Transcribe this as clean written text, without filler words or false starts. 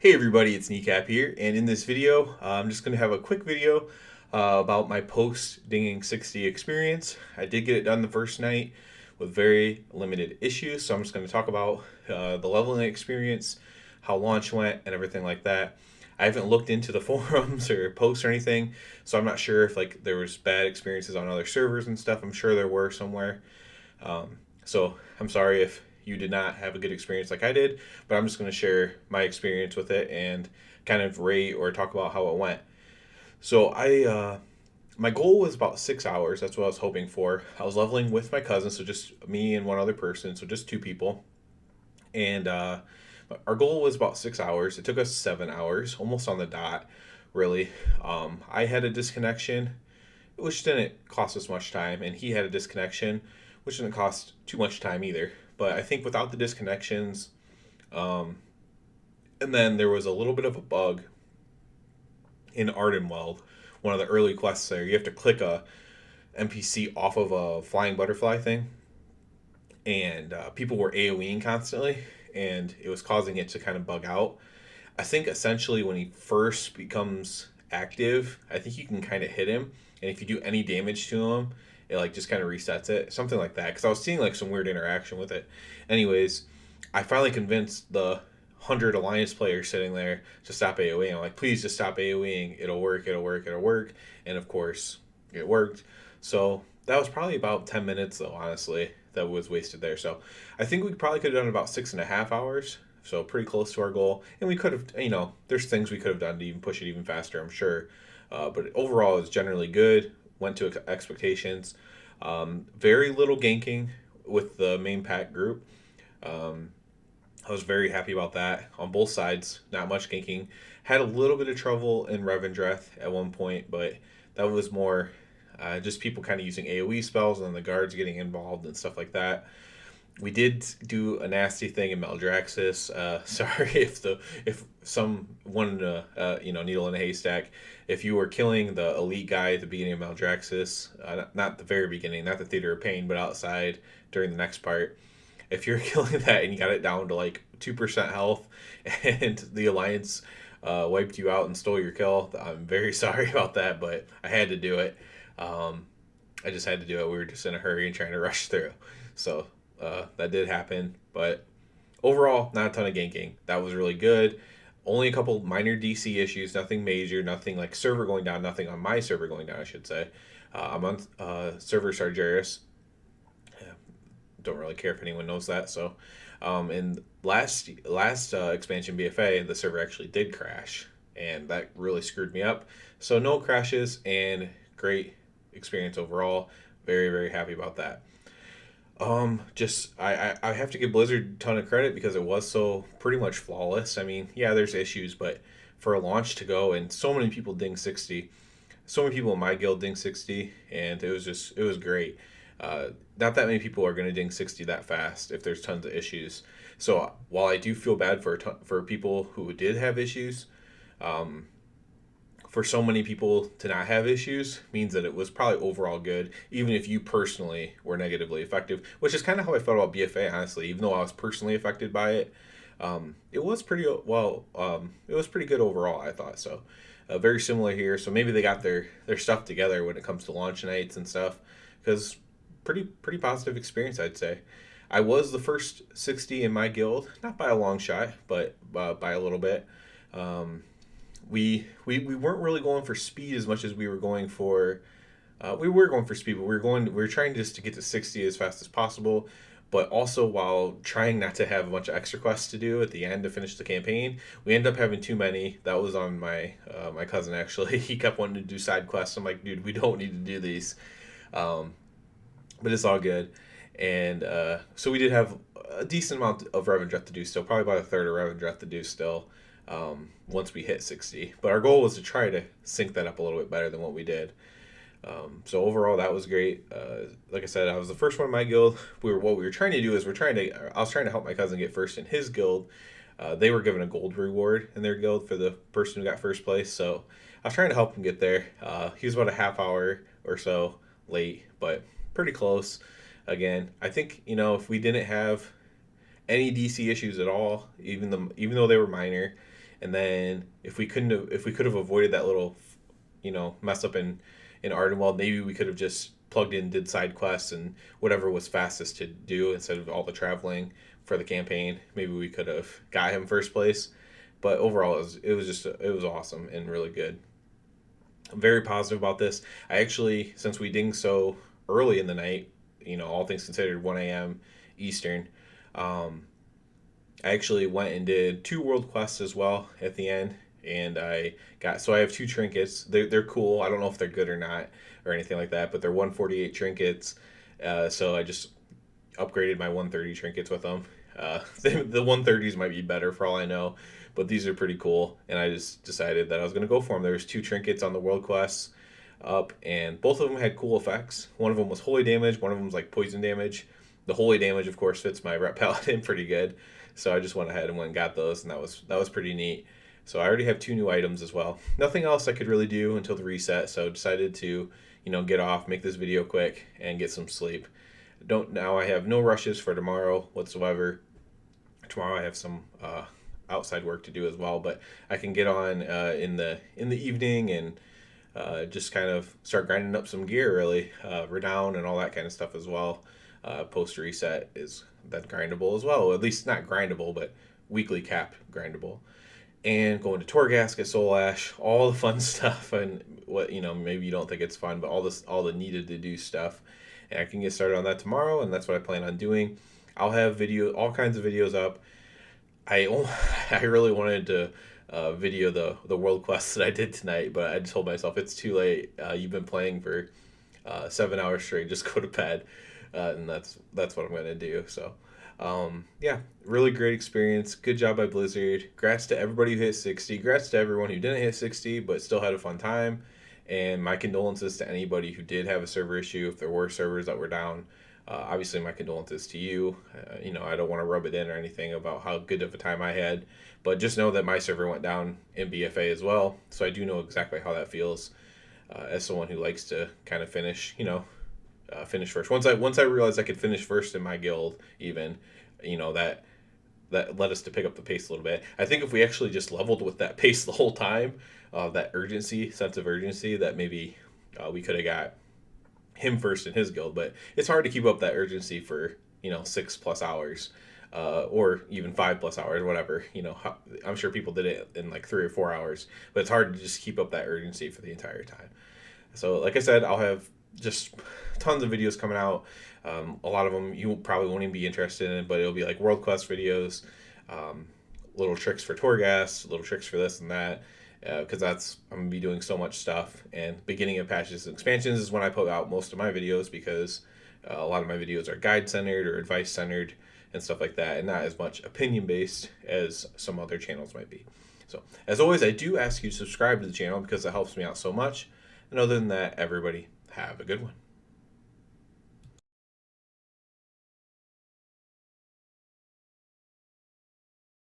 Hey everybody, it's Kneecap here, and in this video, I'm just going to have a quick video about my post-dinging 60 experience. I did get it done the first night with very limited issues, so I'm just going to talk about the leveling experience, how launch went, and everything like that. I haven't looked into the forums or posts or anything, so I'm not sure if there was bad experiences on other servers and stuff. I'm sure there were somewhere. So I'm sorry if you did not have a good experience like I did, but I'm just going to share my experience with it and kind of rate or talk about how it went. So my goal was about 6 hours. That's what I was hoping for. I was leveling with my cousin, so just me and one other person, so just two people. And our goal was about 6 hours. It took us 7 hours, almost on the dot, really. I had a disconnection, which didn't cost us much time, and he had a disconnection, which didn't cost too much time either. But I think without the disconnections, um, and then there was a little bit of a bug in Ardenweld, one of the early quests there. You have to click a NPC off of a flying butterfly thing, and people were AoEing constantly, and it was causing it to kind of bug out. I think essentially when he first becomes active, I think you can kind of hit him, and if you do any damage to him, it just kind of resets it, something like that. Because I was seeing some weird interaction with it. Anyways, I finally convinced the 100 Alliance players sitting there to stop AOE. I'm like, please just stop AOEing. It'll work. It'll work. It'll work. And of course, it worked. So that was probably about 10 minutes, though. Honestly, that was wasted there. So I think we probably could have done about 6.5 hours, so pretty close to our goal. And we could have, there's things we could have done to even push it even faster, I'm sure. But overall, it's generally good. Went to expectations. Very little ganking with the main pack group. Um, I was very happy about that on both sides. Not much ganking. Had a little bit of trouble in Revendreth at one point, but that was more just people kind of using AoE spells and then the guards getting involved and stuff like that. We did do a nasty thing in Maldraxxus. Sorry if some one needle in a haystack. If you were killing the elite guy at the beginning of Maldraxxus, not the very beginning, not the Theater of Pain, but outside during the next part. If you're killing that and you got it down to 2% health, and the Alliance wiped you out and stole your kill, I'm very sorry about that, but I had to do it. Um, I just had to do it. We were just in a hurry and trying to rush through. So that did happen, but overall, not a ton of ganking. That was really good. Only a couple minor DC issues, nothing major, nothing like server going down, nothing on my server going down, I should say. I'm on server Sargeras. Don't really care if anyone knows that. So, in last expansion BFA, the server actually did crash, and that really screwed me up. So no crashes and great experience overall. Very very happy about that. Just I have to give Blizzard a ton of credit because it was so pretty much flawless. I mean, yeah, there's issues, but for a launch to go and so many people ding 60, so many people in my guild ding 60, and it was great. Not that many people are going to ding 60 that fast if there's tons of issues. So while I do feel bad for people who did have issues, um, for so many people to not have issues means that it was probably overall good, even if you personally were negatively affected, which is kind of how I felt about BFA, honestly. Even though I was personally affected by it, it was pretty well. It was pretty good overall, I thought. So very similar here. So maybe they got their stuff together when it comes to launch nights and stuff, because pretty positive experience, I'd say. I was the first 60 in my guild, not by a long shot, but by a little bit. Um, we weren't really going for speed as much as we were going for. We were going for speed, but we were trying just to get to 60 as fast as possible, but also while trying not to have a bunch of extra quests to do at the end to finish the campaign. We ended up having too many. That was on my cousin actually. He kept wanting to do side quests. I'm like, dude, we don't need to do these. Um, but it's all good. And so we did have a decent amount of Revendreth to do still, probably about a third of Revendreth to do still, once we hit 60. But our goal was to try to sync that up a little bit better than what we did. So overall, that was great. Like I said, I was the first one in my guild. What we were trying to do is I was trying to help my cousin get first in his guild. They were given a gold reward in their guild for the person who got first place. So I was trying to help him get there. He was about a half hour or so late, but pretty close. Again, I think if we didn't have any DC issues at all, even though they were minor, And then if we could have avoided that little, mess up in Ardenweld, maybe we could have just plugged in, did side quests and whatever was fastest to do instead of all the traveling for the campaign. Maybe we could have got him first place. But overall, it was awesome and really good. I'm very positive about this. I actually, since we dinged so early in the night, all things considered, 1 a.m. Eastern, um, I actually went and did 2 world quests as well at the end. And I have 2 trinkets. They're cool. I don't know if they're good or not or anything like that, but they're 148 trinkets. So I just upgraded my 130 trinkets with them. The 130s might be better for all I know, but these are pretty cool. And I just decided that I was going to go for them. There was 2 trinkets on the world quests up, and both of them had cool effects. One of them was holy damage. One of them was like poison damage. The holy damage, of course, fits my rep paladin pretty good. So I just went ahead and went and got those, and that was pretty neat. So I already have 2 new items as well. Nothing else I could really do until the reset, so decided to, get off, make this video quick, and get some sleep. Now I have no rushes for tomorrow whatsoever. Tomorrow I have some outside work to do as well, but I can get on in the evening and just kind of start grinding up some gear, really, renown and all that kind of stuff as well. Post reset is then grindable as well. At least not grindable, but weekly cap grindable. And going to Torghast, get Soul Ash, all the fun stuff, and what maybe you don't think it's fun, but all the needed to do stuff. And I can get started on that tomorrow, and that's what I plan on doing. I'll have all kinds of videos up. I really wanted to video the world quests that I did tonight, but I told myself it's too late. You've been playing for 7 hours straight. Just go to bed, and that's what I'm gonna do. So. Yeah, really great experience. Good job by Blizzard. Congrats to everybody who hit 60. Congrats to everyone who didn't hit 60 but still had a fun time. And my condolences to anybody who did have a server issue. If there were servers that were down, obviously my condolences to you. I don't want to rub it in or anything about how good of a time I had, but just know that my server went down in BFA as well. So I do know exactly how that feels as someone who likes to kind of finish, finish first. Once I realized I could finish first in my guild, even, that led us to pick up the pace a little bit. I think if we actually just leveled with that pace the whole time, that sense of urgency, that maybe we could have got him first in his guild. But it's hard to keep up that urgency for 6+ hours, or even 5+ hours, whatever. I'm sure people did it in like 3 or 4 hours, but it's hard to just keep up that urgency for the entire time. So, like I said, I'll have just tons of videos coming out. A lot of them you probably won't even be interested in, but it'll be like world quest videos, little tricks for Torghast, little tricks for this and that, because I'm gonna be doing so much stuff. And beginning of patches and expansions is when I put out most of my videos, because a lot of my videos are guide centered or advice centered and stuff like that, and not as much opinion based as some other channels might be. So, as always, I do ask you to subscribe to the channel because it helps me out so much. And other than that, everybody, have a good one.